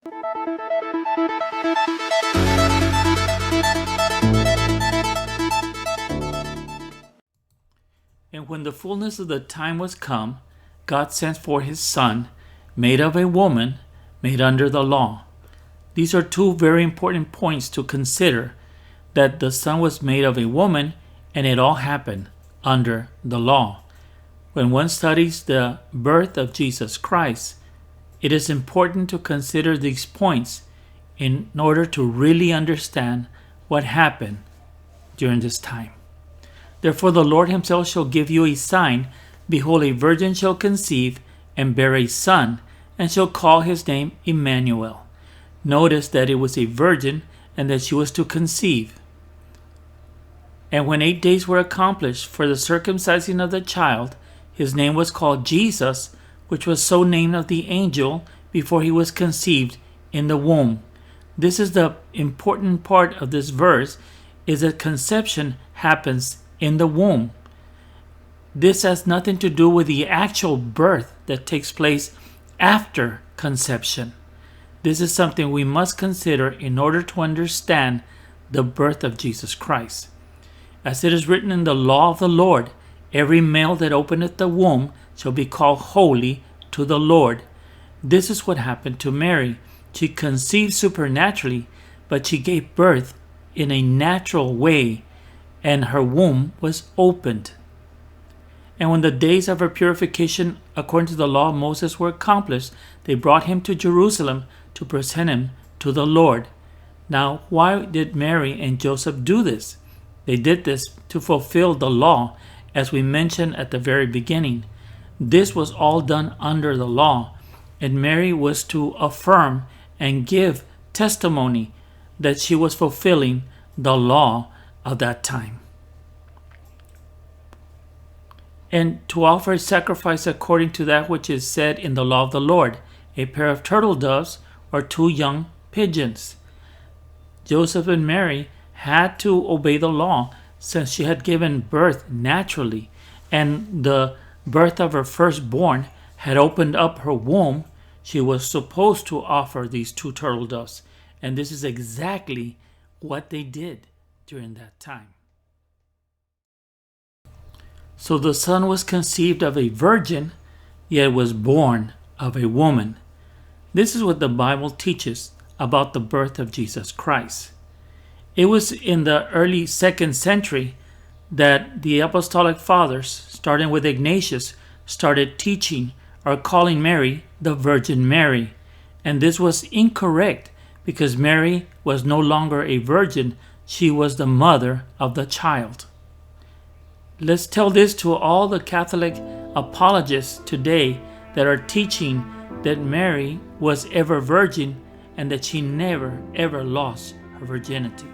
And when the fullness of the time was come, God sent forth his Son, made of a woman, made under the law. These are two very important points to consider, that the Son was made of a woman, and it all happened under the law. When one studies the birth of Jesus Christ, it is important to consider these points in order to really understand what happened during this time. Therefore the Lord himself shall give you a sign. Behold, a virgin shall conceive and bear a son, and shall call his name Emmanuel. Notice that it was a virgin and that she was to conceive. And when 8 days were accomplished for the circumcising of the child, his name was called Jesus, which was so named of the angel before he was conceived in the womb. This is the important part of this verse, is that conception happens in the womb. This has nothing to do with the actual birth that takes place after conception. This is something we must consider in order to understand the birth of Jesus Christ. As it is written in the law of the Lord, every male that openeth the womb shall be called holy to the Lord. This is what happened to Mary. She conceived supernaturally, but she gave birth in a natural way, and her womb was opened. And when the days of her purification according to the law of Moses were accomplished, they brought him to Jerusalem to present him to the Lord. Now, why did Mary and Joseph do this? They did this to fulfill the law, as we mentioned at the very beginning. This was all done under the law, and Mary was to affirm and give testimony that she was fulfilling the law of that time. And to offer a sacrifice according to that which is said in the law of the Lord, a pair of turtle doves or 2 young pigeons. Joseph and Mary had to obey the law since she had given birth naturally, and the birth of her firstborn had opened up her womb. She was supposed to offer these 2 turtle doves, and this is exactly what they did during that time. So the Son was conceived of a virgin, yet was born of a woman. This is what the Bible teaches about the birth of Jesus Christ. It was in the early 2nd century that the Apostolic Fathers, starting with Ignatius, started teaching or calling Mary the Virgin Mary. And this was incorrect because Mary was no longer a virgin. She was the mother of the child. Let's tell this to all the Catholic apologists today that are teaching that Mary was ever virgin and that she never ever lost her virginity.